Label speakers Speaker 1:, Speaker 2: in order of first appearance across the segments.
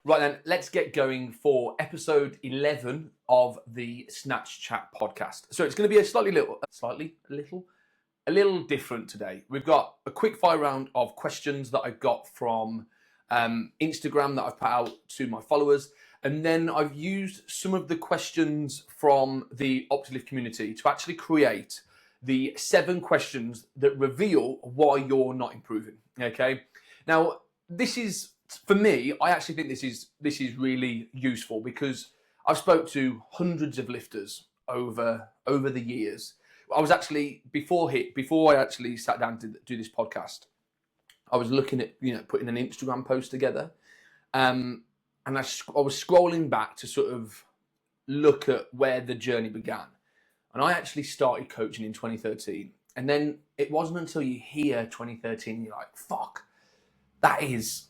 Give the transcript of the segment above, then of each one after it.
Speaker 1: Right then, let's get going for episode 11 of the Snatch Chat podcast. So it's going to be a little different today. We've got a quick fire round of questions that I've got from Instagram that I've put out to my followers. And then I've used some of the questions from the Optilift community to actually create the 7 questions that reveal why you're not improving. Okay. Now, this is, for me, I actually think this is really useful because I've spoke to hundreds of lifters over the years. I was actually before I actually sat down to do this podcast, I was looking at putting an Instagram post together, and I was scrolling back to sort of look at where the journey began, and I actually started coaching in 2013, and then it wasn't until you hear 2013 you're like, fuck, that's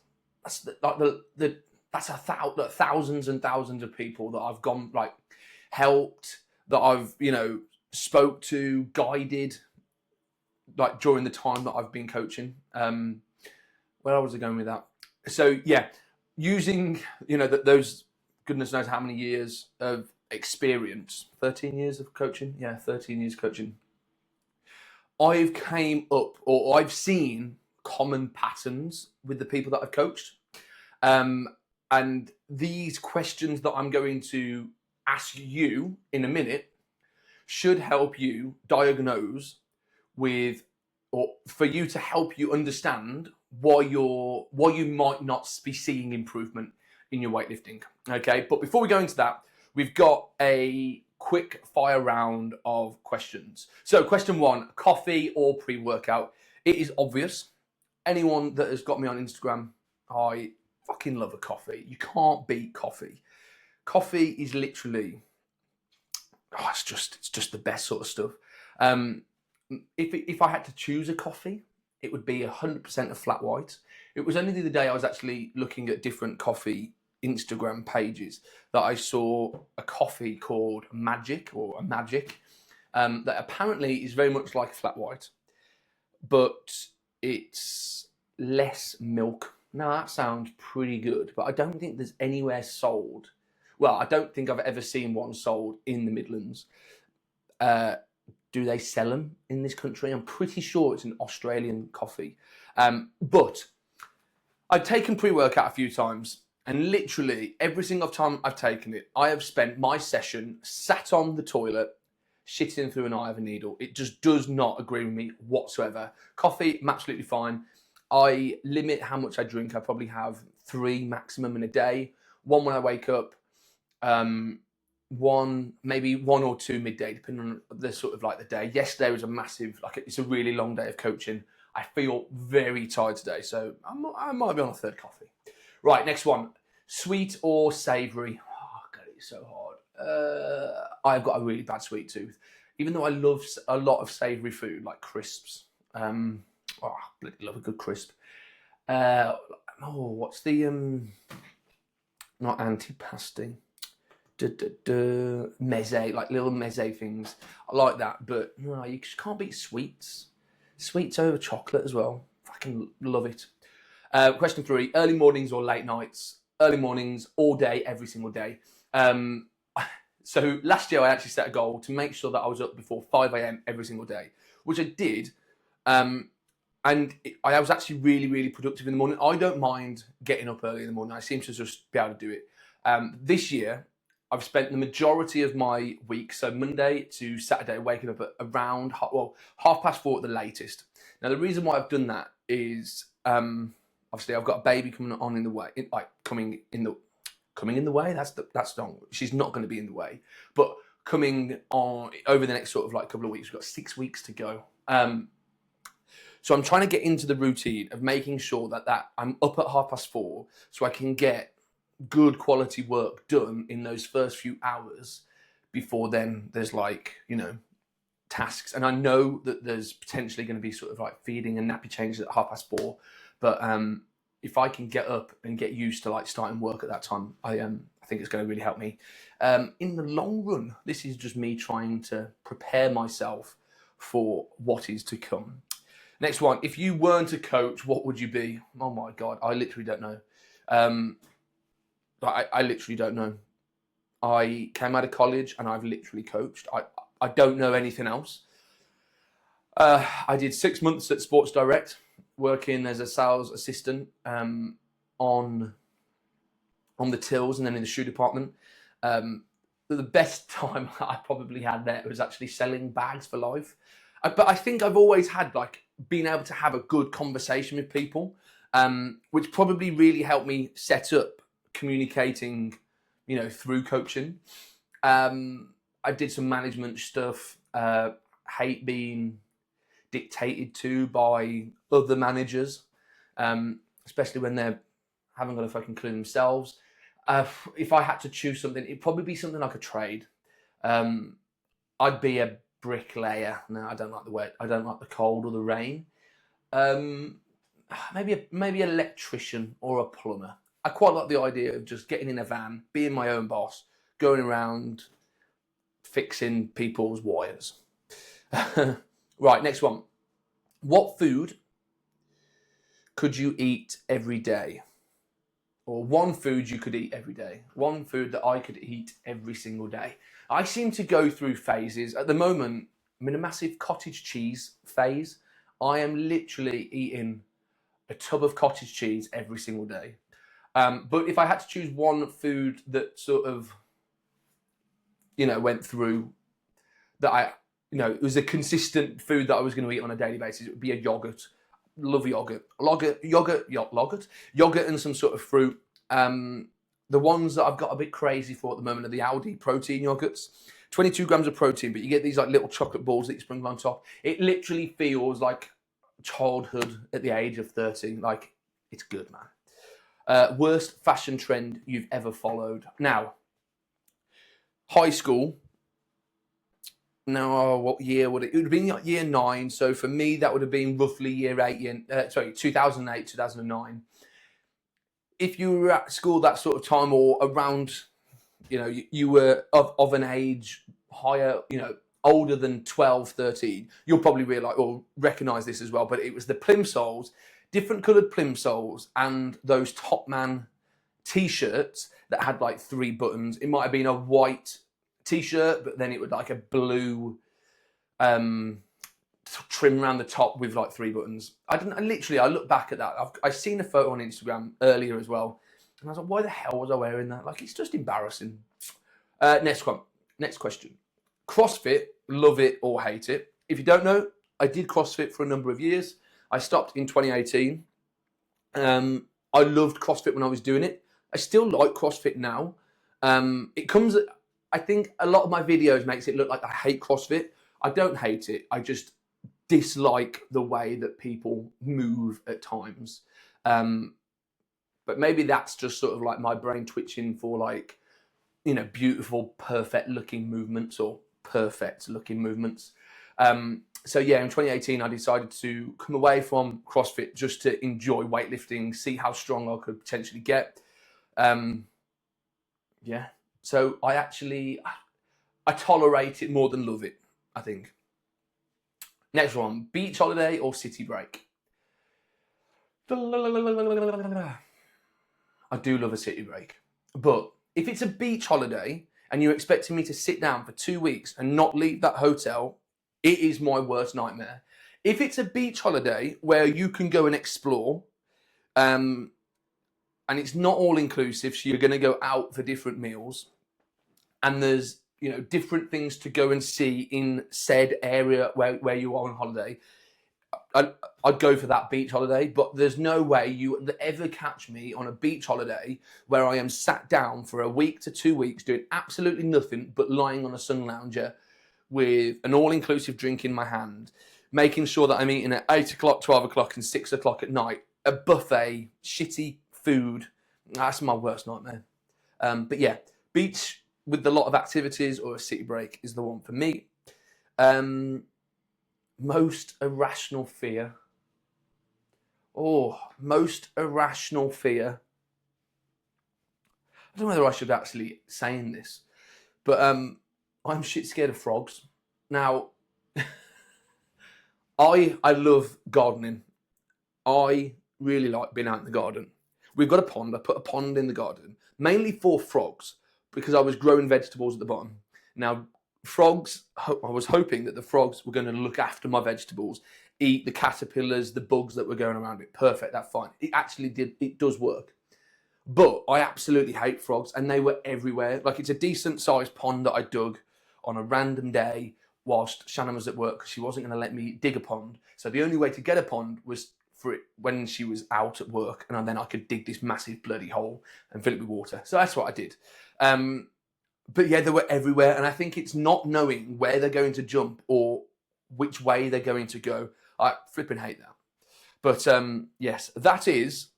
Speaker 1: thousands and thousands of people that I've gone helped, that I've spoke to, guided, during the time that I've been coaching. Where was I going with that? So yeah, using those goodness knows how many years of experience, 13 years of coaching. Yeah, 13 years coaching. I've seen common patterns with the people that I've coached. And these questions that I'm going to ask you in a minute should help you diagnose or for you to help you understand why you might not be seeing improvement in your weightlifting. Okay, but before we go into that, we've got a quick fire round of questions. So question 1, coffee or pre-workout? It is obvious. Anyone that has got me on Instagram, I fucking love a coffee. You can't beat coffee. Coffee is literally, it's just the best sort of stuff. If I had to choose a coffee, it would be 100% a flat white. It was only the other day I was actually looking at different coffee Instagram pages that I saw a coffee called Magic that apparently is very much like a flat white, but it's less milk. Now that sounds pretty good, but I don't think there's anywhere sold. Well, I don't think I've ever seen one sold in the Midlands. Do they sell them in this country? I'm pretty sure it's an Australian coffee. But I've taken pre-workout a few times, and literally every single time I've taken it, I have spent my session sat on the toilet, shitting through an eye of a needle. It just does not agree with me whatsoever. Coffee, I'm absolutely fine. I limit how much I drink. I probably have 3 maximum in a day. 1 when I wake up, maybe 1 or 2 midday, depending on the sort of the day. Yesterday was a massive, it's a really long day of coaching. I feel very tired today, so I might be on a 3rd coffee. Right, next one, sweet or savoury? Oh God, it's so hard. I've got a really bad sweet tooth, even though I love a lot of savoury food like crisps. I love a good crisp. What's the not antipasti? Meze, like little meze things. I like that, but no, you just can't beat sweets. Sweets over chocolate as well. Fucking love it. Question 3, early mornings or late nights? Early mornings, all day, every single day. So last year I actually set a goal to make sure that I was up before 5 a.m. every single day, which I did. And I was actually really, really productive in the morning. I don't mind getting up early in the morning. I seem to just be able to do it. This year, I've spent the majority of my week, so Monday to Saturday, waking up at around 4:30 at the latest. Now, the reason why I've done that is obviously I've got a baby coming on in the way, coming in the way. That's wrong. She's not going to be in the way, but coming on over the next sort of couple of weeks. We've got 6 weeks to go. So I'm trying to get into the routine of making sure that I'm up at 4:30 so I can get good quality work done in those first few hours before then there's tasks. And I know that there's potentially going to be sort of feeding and nappy changes at 4:30, but if I can get up and get used to starting work at that time, I think it's going to really help me. In the long run, this is just me trying to prepare myself for what is to come. Next one, if you weren't a coach, what would you be? Oh my God, I literally don't know. I literally don't know. I came out of college and I've literally coached. I don't know anything else. I did 6 months at Sports Direct, working as a sales assistant on the tills and then in the shoe department. The best time I probably had there was actually selling bags for life. But I think I've always had like being able to have a good conversation with people, which probably really helped me set up communicating, through coaching. I did some management stuff, hate being dictated to by other managers, especially when they're haven't got a fucking clue themselves. If I had to choose something, it'd probably be something like a trade. I'd be a bricklayer. No, I don't like the wet. I don't like the cold or the rain. Maybe an electrician or a plumber. I quite like the idea of just getting in a van, being my own boss, going around fixing people's wires. Right, next one. What food could you eat every day? Or one food you could eat every day. One food that I could eat every single day. I seem to go through phases. At the moment, I'm in a massive cottage cheese phase. I am literally eating a tub of cottage cheese every single day. But if I had to choose one food that sort of, went through, that it was a consistent food that I was going to eat on a daily basis, it would be a yogurt. Love yogurt. Yogurt and some sort of fruit. The ones that I've got a bit crazy for at the moment are the Aldi protein yogurts. 22 grams of protein, but you get these like little chocolate balls that you sprinkle on top. It literally feels like childhood at the age of 13. Like, it's good, man. Worst fashion trend you've ever followed. Now, high school. Now, what year would it would have been? Like year 9. So for me, that would have been roughly year 8, 2008, 2009. If you were at school that sort of time or around, you were of an age higher, older than 12, 13, you'll probably realize or recognize this as well. But it was the plimsolls, different coloured plimsolls, and those Top Man t-shirts that had like 3 buttons. It might have been a white t-shirt, but then it would like a blue trim around the top with like 3 buttons. I look back at that. I've seen a photo on Instagram earlier as well, and I was like, why the hell was I wearing that? Like, it's just embarrassing. Next question. CrossFit, love it or hate it? If you don't know, I did CrossFit for a number of years. I stopped in 2018. I loved CrossFit when I was doing it. I still like CrossFit now. I think a lot of my videos makes it look like I hate CrossFit. I don't hate it. I just dislike the way that people move at times. But maybe that's just sort of like my brain twitching for like, beautiful, perfect looking movements or perfect looking movements. So yeah, in 2018, I decided to come away from CrossFit just to enjoy weightlifting, see how strong I could potentially get. Yeah. So I tolerate it more than love it, I think. Next one, beach holiday or city break? I do love a city break. But if it's a beach holiday and you're expecting me to sit down for 2 weeks and not leave that hotel, it is my worst nightmare. If it's a beach holiday where you can go and explore, and it's not all inclusive, so you're going to go out for different meals, and there's different things to go and see in said area where you are on holiday, I'd go for that beach holiday. But there's no way you would ever catch me on a beach holiday where I am sat down for a week to 2 weeks doing absolutely nothing but lying on a sun lounger with an all-inclusive drink in my hand, making sure that I'm eating at 8 o'clock, 12 o'clock and 6 o'clock at night, a buffet, shitty food. That's my worst nightmare. But yeah, beach with a lot of activities or a city break is the one for me. Most irrational fear. Most irrational fear. I don't know whether I should actually saying this, but I'm shit scared of frogs. Now, I love gardening. I really like being out in the garden. we've got a pond. I put a pond in the garden, mainly for frogs, because I was growing vegetables at the bottom. Now, frogs, I was hoping that the frogs were going to look after my vegetables, eat the caterpillars, the bugs that were going around it. Perfect, that's fine. It actually does work. But I absolutely hate frogs, and they were everywhere. Like, it's a decent sized pond that I dug on a random day whilst Shannon was at work, because she wasn't going to let me dig a pond. So the only way to get a pond was for it when she was out at work, and then I could dig this massive bloody hole and fill it with water. So that's what I did. But yeah, they were everywhere, and I think it's not knowing where they're going to jump or which way they're going to go. I flipping hate that. But yes, that is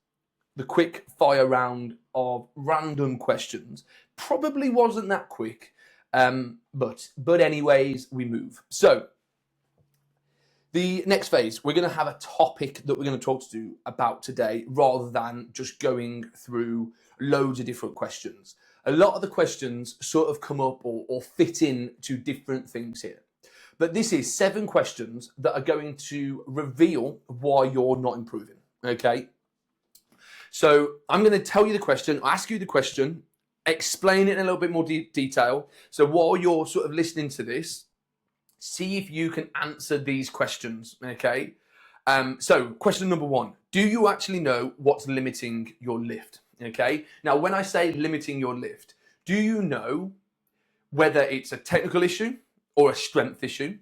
Speaker 1: the quick fire round of random questions. Probably wasn't that quick, but anyways, we move. So the next phase, we're going to have a topic that we're going to talk to you about today, rather than just going through loads of different questions. A lot of the questions sort of come up or fit in to different things here. But this is 7 questions that are going to reveal why you're not improving, okay? So I'm going to tell you the question, ask you the question, explain it in a little bit more detail. So while you're sort of listening to this, see if you can answer these questions, okay? So question number 1, do you actually know what's limiting your lift? Okay. Now, when I say limiting your lift, do you know whether it's a technical issue or a strength issue?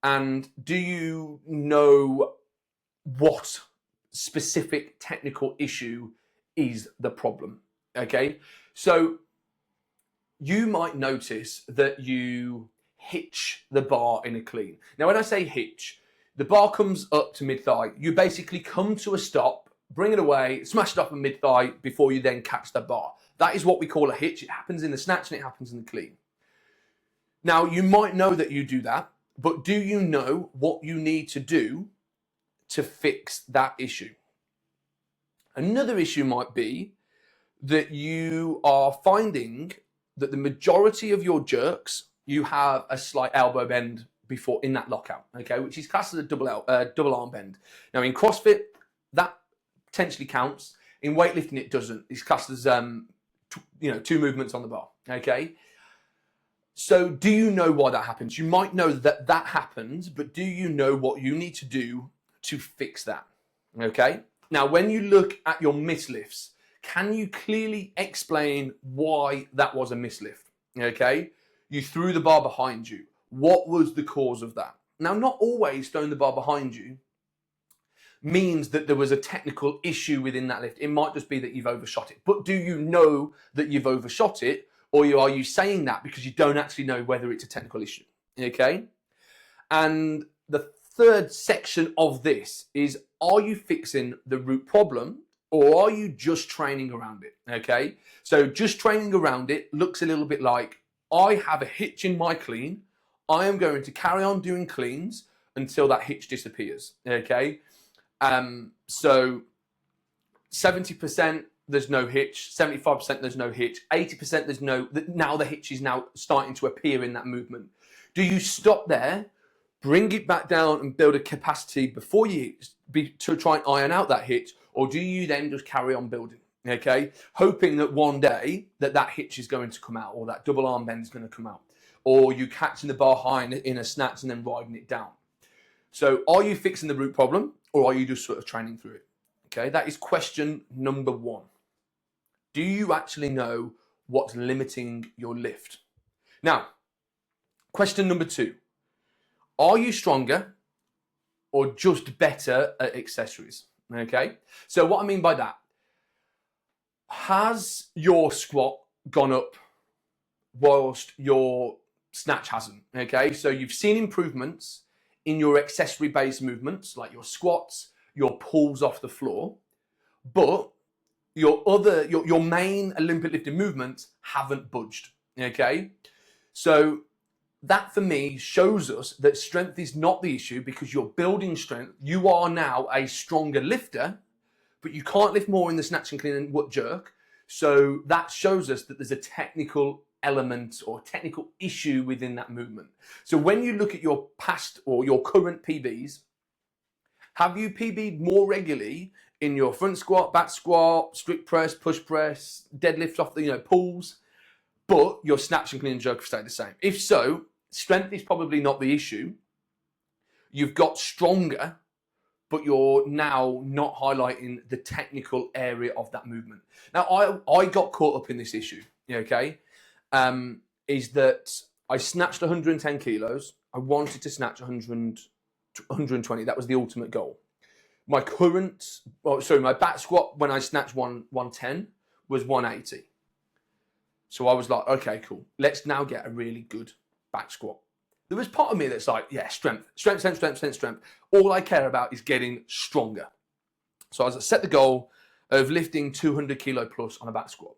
Speaker 1: And do you know what specific technical issue is the problem? Okay. So you might notice that you hitch the bar in a clean. Now, when I say hitch, the bar comes up to mid-thigh. You basically come to a stop, bring it away, smash it up in mid-thigh before you then catch the bar. That is what we call a hitch. It happens in the snatch and it happens in the clean. Now, you might know that you do that, but do you know what you need to do to fix that issue? Another issue might be that you are finding that the majority of your jerks, you have a slight elbow bend before in that lockout, okay, which is classed as a double arm bend. Now, in CrossFit, that potentially counts. In weightlifting, it doesn't. It's classed as 2 movements on the bar. Okay. So, do you know why that happens? You might know that happens, but do you know what you need to do to fix that? Okay. Now, when you look at your mislifts, can you clearly explain why that was a mislift? Okay. You threw the bar behind you. What was the cause of that? Now, not always throwing the bar behind you means that there was a technical issue within that lift. It might just be that you've overshot it. But do you know that you've overshot it, or are you saying that because you don't actually know whether it's a technical issue? Okay? And the third section of this is, are you fixing the root problem, or are you just training around it? Okay? So just training around it looks a little bit like, I have a hitch in my clean. I am going to carry on doing cleans until that hitch disappears. Okay? So 70% there's no hitch, 75% there's no hitch, 80% there's no, now the hitch is now starting to appear in that movement. Do you stop there, bring it back down and build a capacity before you to try and iron out that hitch, or do you then just carry on building? Okay, hoping that one day that hitch is going to come out, or that double arm bend is going to come out, or you catching the bar high in a snatch and then riding it down. So are you fixing the root problem, or are you just sort of training through it? Okay, that is question number 1. Do you actually know what's limiting your lift? Now, question number 2. Are you stronger or just better at accessories? Okay, so what I mean by that, has your squat gone up whilst your snatch hasn't? Okay, so you've seen improvements in your accessory-based movements, like your squats, your pulls off the floor, but your main Olympic lifting movements haven't budged. Okay, so that for me shows us that strength is not the issue, because you're building strength. You are now a stronger lifter, but you can't lift more in the snatch and clean and what jerk. So that shows us that there's a technical element or technical issue within that movement. So when you look at your past or your current PBs, have you PB'd more regularly in your front squat, back squat, strict press, push press, deadlift off the, pulls, but your snatch and clean and jerk have stayed the same. If so, strength is probably not the issue. You've got stronger, but you're now not highlighting the technical area of that movement. Now, I got caught up in this issue, okay? Is that I snatched 110 kilos. I wanted to snatch 120. That was the ultimate goal. My back squat when I snatched 110 was 180. So I was like, okay, cool. Let's now get a really good back squat. There was part of me that's like, yeah, strength. All I care about is getting stronger. So I set the goal of lifting 200 kilo plus on a back squat.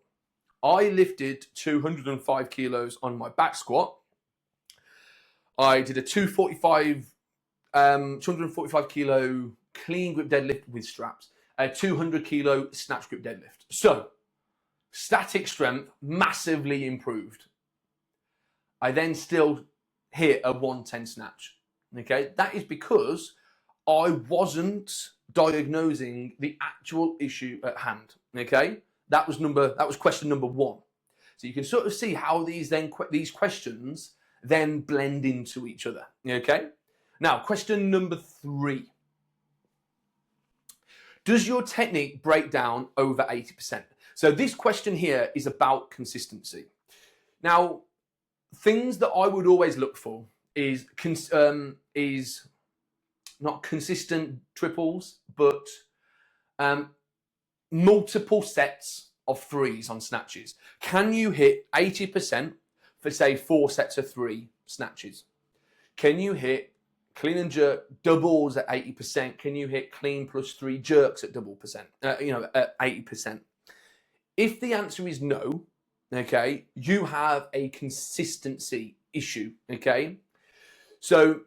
Speaker 1: I lifted 205 kilos on my back squat. I did a 245 kilo clean grip deadlift with straps, a 200 kilo snatch grip deadlift. So static strength massively improved. I then still hit a 110 snatch. Okay, that is because I wasn't diagnosing the actual issue at hand. Okay, that was question number one. So you can sort of see how these questions then blend into each other. Okay, now question number 3. Does your technique break down over 80%? So this question here is about consistency. Now, things that I would always look for is not consistent triples, but multiple sets of 3s on snatches. Can you hit 80% for, say, 4 sets of 3 snatches? Can you hit clean and jerk doubles at 80%? Can you hit clean plus 3 jerks at at 80%? If the answer is no, okay, you have a consistency issue, okay? So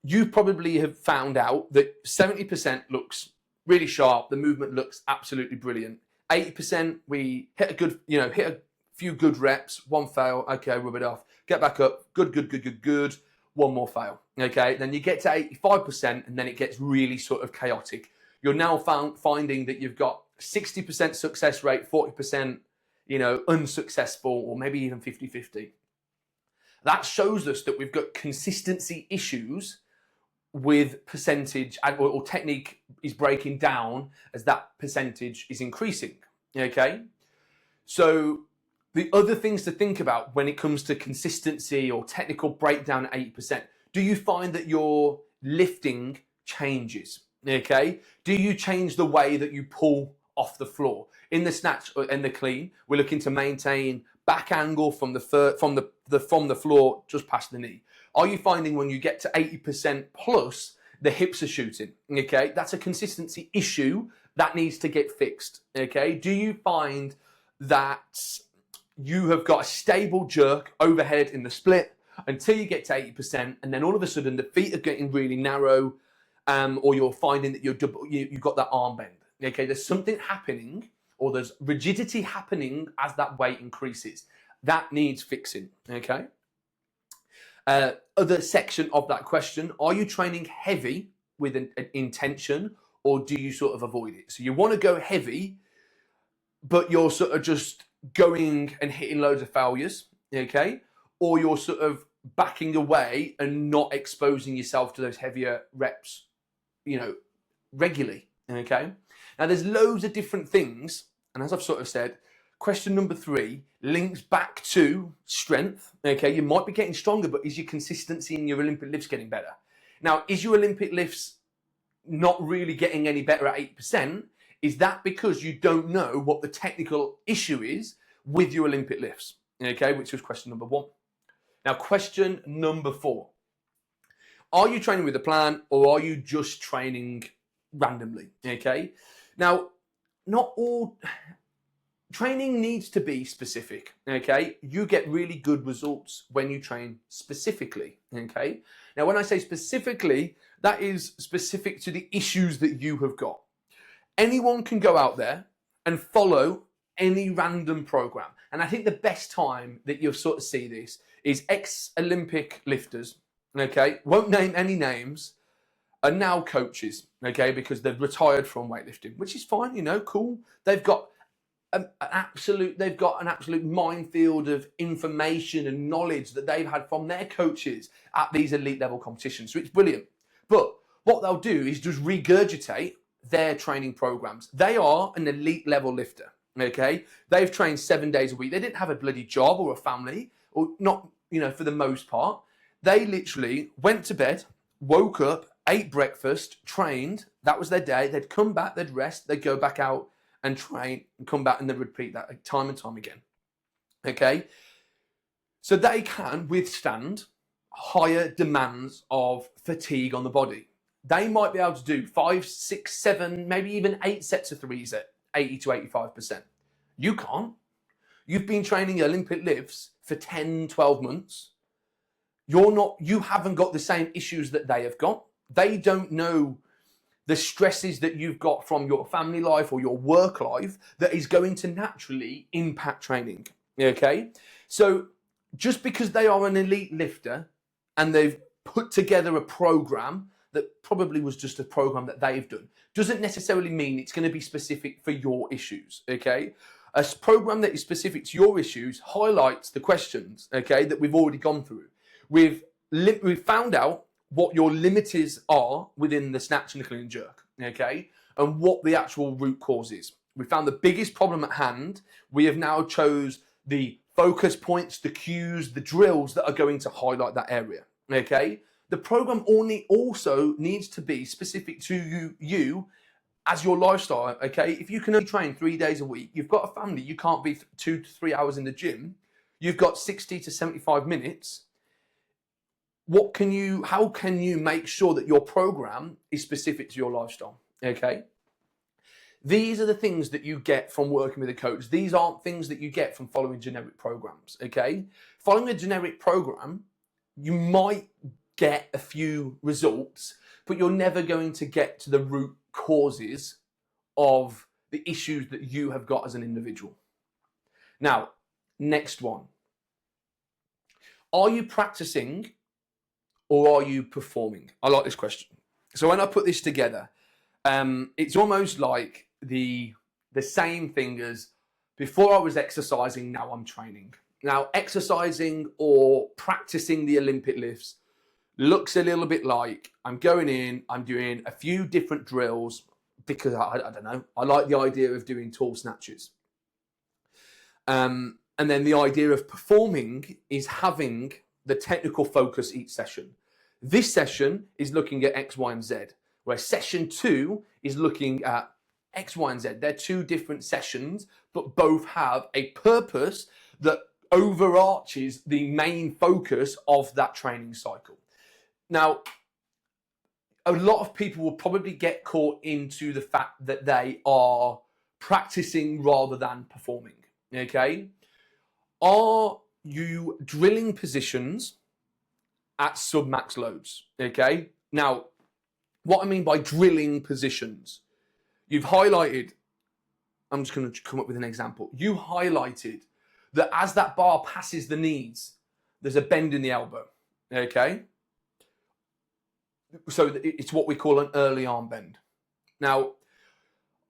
Speaker 1: you probably have found out that 70% looks really sharp, the movement looks absolutely brilliant. 80%, we hit a few good reps, 1 fail, okay, rub it off, get back up, good, 1 more fail, okay? Then you get to 85% and then it gets really sort of chaotic. You're now finding that you've got 60% success rate, 40%, unsuccessful, or maybe even 50-50. That shows us that we've got consistency issues with percentage, or technique is breaking down as that percentage is increasing, okay? So the other things to think about when it comes to consistency or technical breakdown at 80%, do you find that your lifting changes, okay? Do you change the way that you pull off the floor? In the snatch and the clean, we're looking to maintain back angle from the floor just past the knee. Are you finding when you get to 80% plus, the hips are shooting? Okay, that's a consistency issue that needs to get fixed. Okay, do you find that you have got a stable jerk overhead in the split until you get to 80%, and then all of a sudden the feet are getting really narrow, or you're finding that you've got that arm bend? Okay, there's something happening, or there's rigidity happening as that weight increases. That needs fixing, okay? Other section of that question, are you training heavy with an intention, or do you sort of avoid it? So you want to go heavy, but you're sort of just going and hitting loads of failures, okay? Or you're sort of backing away and not exposing yourself to those heavier reps, regularly, okay? Now, there's loads of different things, and as I've sort of said, question number 3 links back to strength, okay? You might be getting stronger, but is your consistency in your Olympic lifts getting better? Now, is your Olympic lifts not really getting any better at 8%? Is that because you don't know what the technical issue is with your Olympic lifts, okay? Which was question number 1. Now, question number 4. Are you training with a plan, or are you just training randomly, okay? Now, not all training needs to be specific, okay? You get really good results when you train specifically, okay? Now, when I say specifically, that is specific to the issues that you have got. Anyone can go out there and follow any random program. And I think the best time that you'll sort of see this is ex-Olympic lifters, okay? Won't name any names, are now coaches, okay, because they've retired from weightlifting, which is fine, you know, cool. They've got an absolute minefield of information and knowledge that they've had from their coaches at these elite level competitions. So it's brilliant. But what they'll do is just regurgitate their training programs. They are an elite level lifter, okay? They've trained 7 days a week. They didn't have a bloody job or a family, or not, you know, for the most part. They literally went to bed, woke up, ate breakfast, trained. That was their day. They'd come back, they'd rest, they'd go back out and train and come back, and they'd repeat that time and time again, okay? So they can withstand higher demands of fatigue on the body. They might be able to do 5, 6, 7, maybe even 8 sets of threes at 80 to 85%. You can't. You've been training Olympic lifts for 10, 12 months. You haven't got the same issues that they have got. They don't know the stresses that you've got from your family life or your work life that is going to naturally impact training, okay? So just because they are an elite lifter and they've put together a program that probably was just a program that they've done, doesn't necessarily mean it's going to be specific for your issues, okay? A program that is specific to your issues highlights the questions, okay, that we've already gone through. We've found out what your limiters are within the snatch and the clean and jerk, okay, and what the actual root cause is. We found the biggest problem at hand. We have now chose the focus points, the cues, the drills that are going to highlight that area, okay? The program also needs to be specific to you as your lifestyle, okay? If you can only train 3 days a week, you've got a family, you can't be 2 to 3 hours in the gym, you've got 60 to 75 minutes, how can you make sure that your program is specific to your lifestyle, okay? These are the things that you get from working with a coach. These aren't things that you get from following generic programs, okay? Following a generic program, you might get a few results, but you're never going to get to the root causes of the issues that you have got as an individual. Now, next one. Are you practicing or are you performing? I like this question. So when I put this together, it's almost like the same thing as before I was exercising, now I'm training. Now, exercising or practicing the Olympic lifts looks a little bit like I'm going in, I'm doing a few different drills because I don't know, I like the idea of doing tall snatches. And then the idea of performing is having the technical focus each session. This session is looking at X, Y, and Z, where session 2 is looking at X, Y, and Z. They're 2 different sessions, but both have a purpose that overarches the main focus of that training cycle. Now, a lot of people will probably get caught into the fact that they are practicing rather than performing, okay? Are you drilling positions at sub-max loads, okay? Now, what I mean by drilling positions, you've highlighted, I'm just going to come up with an example. You highlighted that as that bar passes the knees, there's a bend in the elbow, okay? So it's what we call an early arm bend. Now,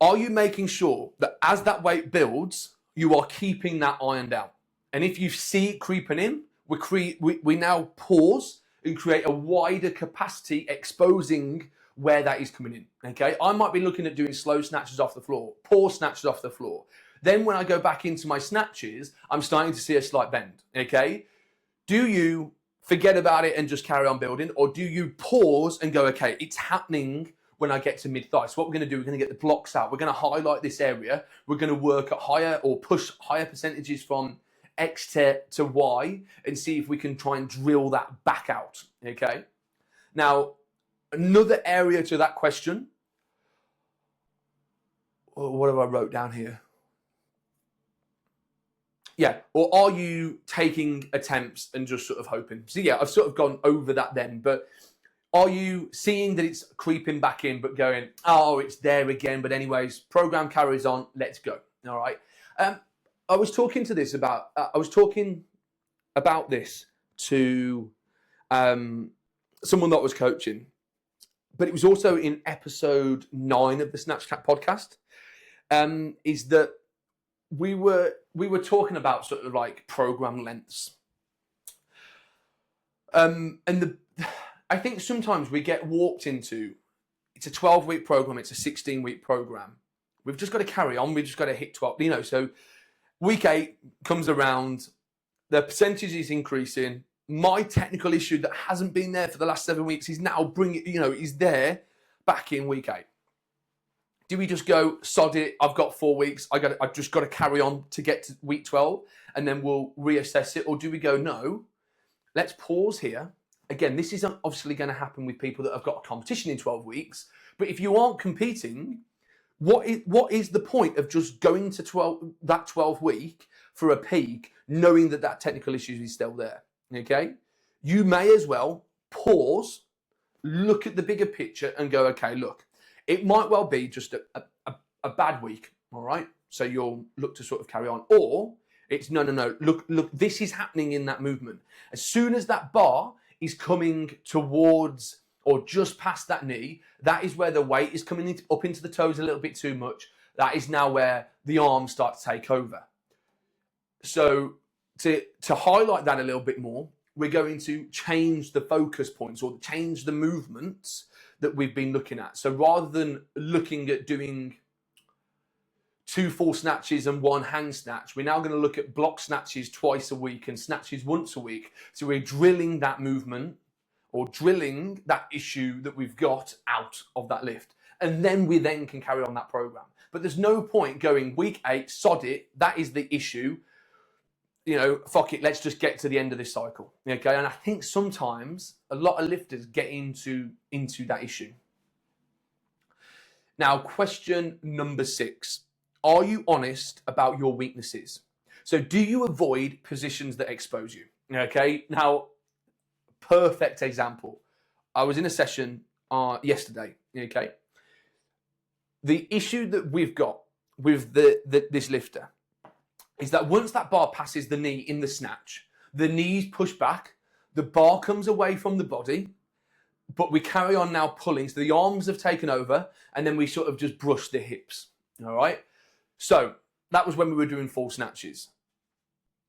Speaker 1: are you making sure that as that weight builds, you are keeping that ironed out? And if you see it creeping in, we now pause and create a wider capacity, exposing where that is coming in, okay? I might be looking at doing slow snatches off the floor, pause snatches off the floor. Then when I go back into my snatches, I'm starting to see a slight bend, okay? Do you forget about it and just carry on building, or do you pause and go, okay, it's happening when I get to mid-thigh? So what we're going to do, we're going to get the blocks out. We're going to highlight this area. We're going to work at higher or push higher percentages from X to Y and see if we can try and drill that back out, okay? Now, another area to that question, what have I wrote down here? Yeah, or are you taking attempts and just sort of hoping? So yeah, I've sort of gone over that then, but are you seeing that it's creeping back in, but going, oh, it's there again, but anyways, program carries on, let's go, all right? I was talking about this to someone that was coaching but it was also in episode 9 of the Snatch Chat podcast, is that we were talking about sort of like program lengths. I think sometimes we get walked into, it's a 12-week program, it's a 16-week program. We've just got to carry on. We've just got to hit 12. So week 8 comes around, the percentage is increasing. My technical issue that hasn't been there for the last 7 weeks is now is there back in week 8. Do we just go, sod it, I've got 4 weeks, I've just got to carry on to get to week 12 and then we'll reassess it? Or do we go, no, let's pause here. Again, this isn't obviously going to happen with people that have got a competition in 12 weeks, but if you aren't competing, what is the point of just going to that 12 week for a peak, knowing that technical issue is still there? Okay, you may as well pause, look at the bigger picture, and go, okay, look, it might well be just a bad week, all right? So you'll look to sort of carry on, or it's no. Look, this is happening in that movement. As soon as that bar is coming towards or just past that knee, that is where the weight is coming up into the toes a little bit too much. That is now where the arms start to take over. So to highlight that a little bit more, we're going to change the focus points or change the movements that we've been looking at. So rather than looking at doing 2 full snatches and 1 hang snatch, we're now going to look at block snatches twice a week and snatches once a week. So we're drilling that movement or drilling that issue that we've got out of that lift. And then we can carry on that program. But there's no point going week 8, sod it, that is the issue. Fuck it, let's just get to the end of this cycle. Okay, and I think sometimes a lot of lifters get into that issue. Now, question number 6. Are you honest about your weaknesses? So do you avoid positions that expose you? Okay, now, perfect example. I was in a session yesterday, okay? The issue that we've got with this lifter is that once that bar passes the knee in the snatch, the knee's pushed back, the bar comes away from the body, but we carry on now pulling, so the arms have taken over, and then we sort of just brush the hips, all right? So that was when we were doing full snatches.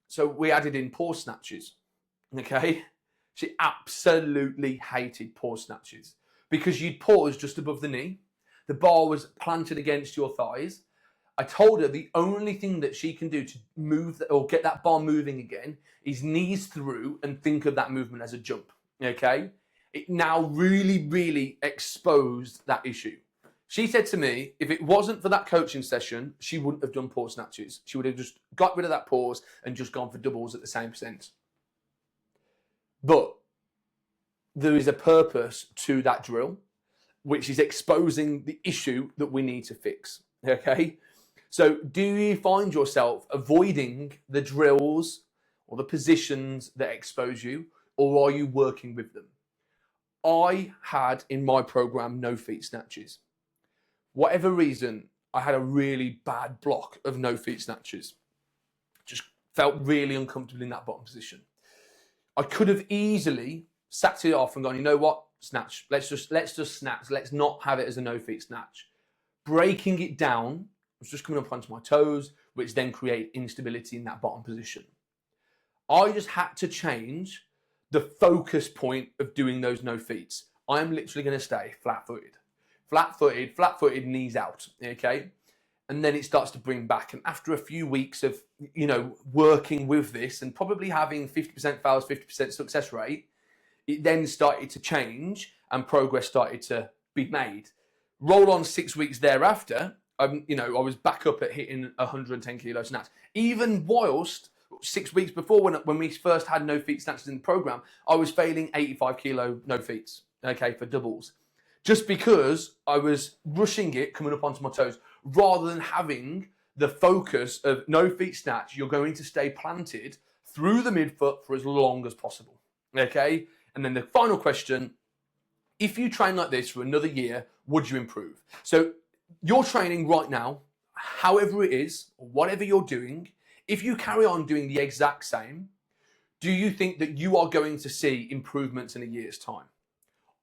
Speaker 1: So we added in pause snatches, okay? She absolutely hated pause snatches because you'd pause just above the knee, the bar was planted against your thighs. I told her the only thing that she can do to move or get that bar moving again is knees through and think of that movement as a jump, okay? It now really, really exposed that issue. She said to me, if it wasn't for that coaching session, she wouldn't have done pause snatches. She would have just got rid of that pause and just gone for doubles at the same percent. But there is a purpose to that drill, which is exposing the issue that we need to fix, okay? So do you find yourself avoiding the drills or the positions that expose you, or are you working with them? I had in my program no feet snatches. Whatever reason, I had a really bad block of no feet snatches. Just felt really uncomfortable in that bottom position. I could have easily sacked it off and gone, you know what, snatch. Let's just snatch. Let's not have it as a no feet snatch. Breaking it down was just coming up onto my toes, which then create instability in that bottom position. I just had to change the focus point of doing those no feets. I'm literally going to stay flat-footed, knees out, okay? And then it starts to bring back. And after a few weeks of, working with this and probably having 50% fails, 50% success rate, it then started to change and progress started to be made. Roll on 6 weeks thereafter, I was back up at hitting 110 kilo snatch. Even whilst 6 weeks before when we first had no feet snatches in the program, I was failing 85 kilo no feets, okay, for doubles. Just because I was rushing it, coming up onto my toes, rather than having the focus of no feet snatch, you're going to stay planted through the midfoot for as long as possible, okay? And then the final question, if you train like this for another year, would you improve? So you're training right now, however it is, or whatever you're doing, if you carry on doing the exact same, do you think that you are going to see improvements in a year's time?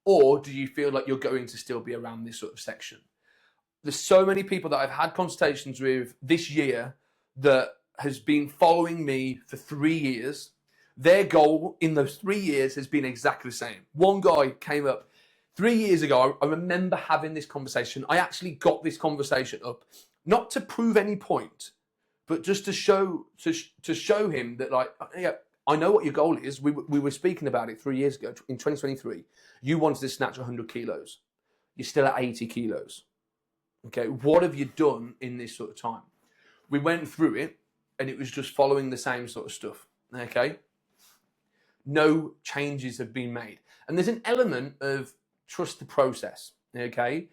Speaker 1: Or do you feel like you're going to still be around this sort of section? There's so many people that I've had consultations with this year that has been following me for 3 years. Their goal in those 3 years has been exactly the same. One guy came up 3 years ago. I remember having this conversation. I actually got this conversation up, not to prove any point, but just to show him that, like, yeah, I know what your goal is. We were speaking about it 3 years ago in 2023. You wanted to snatch 100 kilos. You're still at 80 kilos. Okay, what have you done in this sort of time? We went through it, and it was just following the same sort of stuff. Okay, no changes have been made, and there's an element of trust the process. Okay,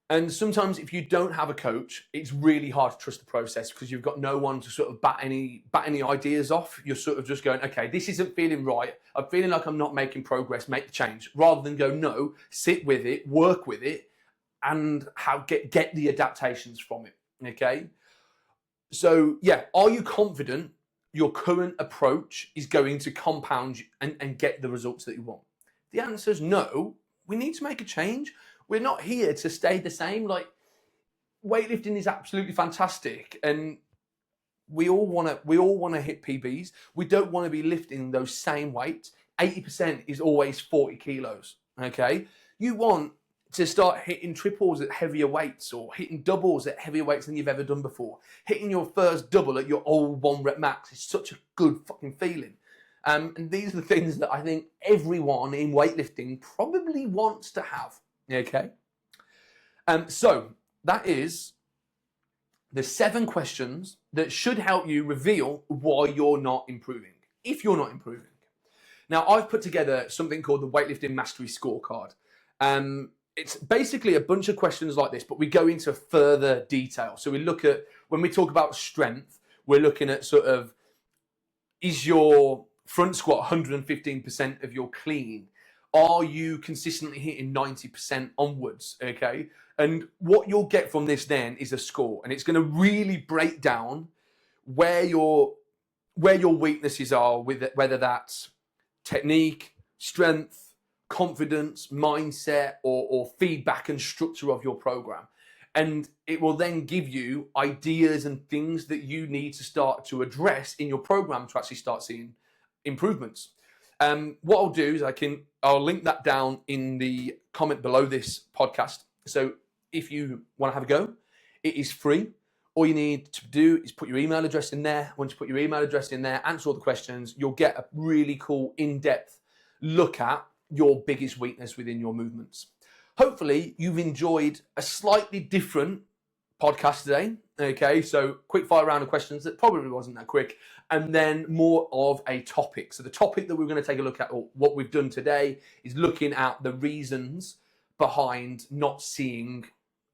Speaker 1: and sometimes if you don't have a coach, it's really hard to trust the process because you've got no one to sort of bat any ideas off. You're sort of just going, okay, this isn't feeling right. I'm feeling like I'm not making progress. Make the change, rather than go, no, sit with it, work with it, and get the adaptations from it. Okay, so yeah, are you confident your current approach is going to compound and get the results that you want? The answer is no. We need to make a change. We're not here to stay the same. Like, weightlifting is absolutely fantastic, and we all want to hit PBs. We don't want to be lifting those same weights. 80% is always 40 kilos. Okay, you want to start hitting triples at heavier weights, or hitting doubles at heavier weights than you've ever done before. Hitting your first double at your old 1 rep max is such a good fucking feeling. And these are the things that I think everyone in weightlifting probably wants to have. Okay? So that is the 7 questions that should help you reveal why you're not improving, if you're not improving. Now, I've put together something called the Weightlifting Mastery Scorecard. It's basically a bunch of questions like this, but we go into further detail. So we look at, when we talk about strength, we're looking at sort of, is your front squat 115% of your clean? Are you consistently hitting 90% onwards? Okay. And what you'll get from this then is a score, and it's going to really break down where your weaknesses are, with it, whether that's technique, strength, confidence, mindset, or feedback and structure of your program. And it will then give you ideas and things that you need to start to address in your program to actually start seeing improvements. What I'll do is I'll link that down in the comment below this podcast. So if you want to have a go, it is free. All you need to do is put your email address in there. Once you put your email address in there, answer all the questions, you'll get a really cool in-depth look at your biggest weakness within your movements. Hopefully you've enjoyed a slightly different podcast today. Okay, so quick fire round of questions that probably wasn't that quick, and then more of a topic. So the topic that we're going to take a look at, or what we've done today, is looking at the reasons behind not seeing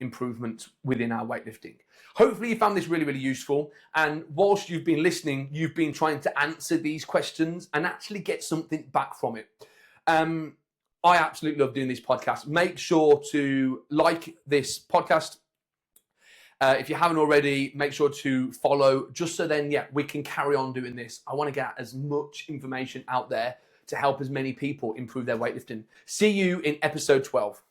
Speaker 1: improvement within our weightlifting. Hopefully you found this really, really useful, and whilst you've been listening, you've been trying to answer these questions and actually get something back from it. I absolutely love doing this podcast. Make sure to like this podcast. If you haven't already, make sure to follow, just so then, yeah, we can carry on doing this. I want to get as much information out there to help as many people improve their weightlifting. See you in episode 12.